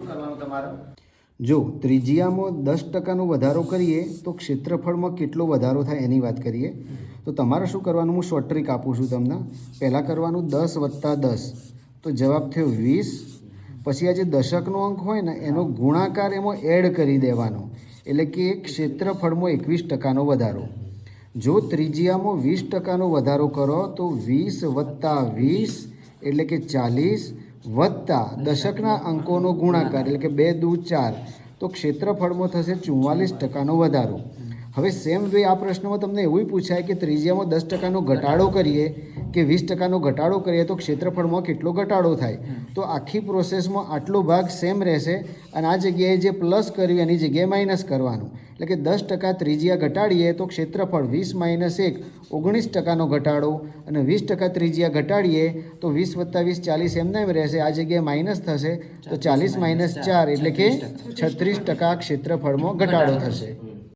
કરવાનું તમારે? જો ત્રિજ્યામાં 10% વધારો કરીએ તો ક્ષેત્રફળમાં કેટલો વધારો થાય એની વાત કરીએ. તો તમારે શું કરવાનું, હું શોર્ટ ટ્રીક આપું છું તમને. પહેલાં કરવાનું 10 + 10, તો જવાબ થયો 20. પછી આ જે દશકનો અંક હોય ને એનો ગુણાકાર એમાં એડ કરી દેવાનો, એટલે કે ક્ષેત્રફળમાં 21%નો વધારો. જો ત્રિજ્યામાં 20%નો વધારો કરો તો 20 + 20 એટલે કે 40 વત્તા દશકના અંકોનો ગુણાકાર એટલે કે 2 દુ 4, તો ક્ષેત્રફળમાં થશે 44%નો વધારો. હવે સેમ વે આ પ્રશ્નમાં તમને એવું પૂછાય કે ત્રિજ્યામાં 10%નો ઘટાડો કરીએ કે 20%નો ઘટાડો કરીએ તો ક્ષેત્રફળમાં કેટલો ઘટાડો થાય. તો આખી પ્રોસેસમાં આટલો ભાગ સેમ રહેશે અને આ જગ્યાએ જે પ્લસ કર્યું એની જગ્યાએ માઇનસ કરવાનું. એટલે કે 10% ત્રિજ્યા ઘટાડીએ તો ક્ષેત્રફળ 20 - 1 19%નો ઘટાડો, અને 20% ત્રિજ્યા ઘટાડીએ તો 20 + 20 40 એમને એમ રહેશે. આ જગ્યાએ માઇનસ થશે તો 40 - 4 એટલે કે 36% ક્ષેત્રફળમાં ઘટાડો થશે.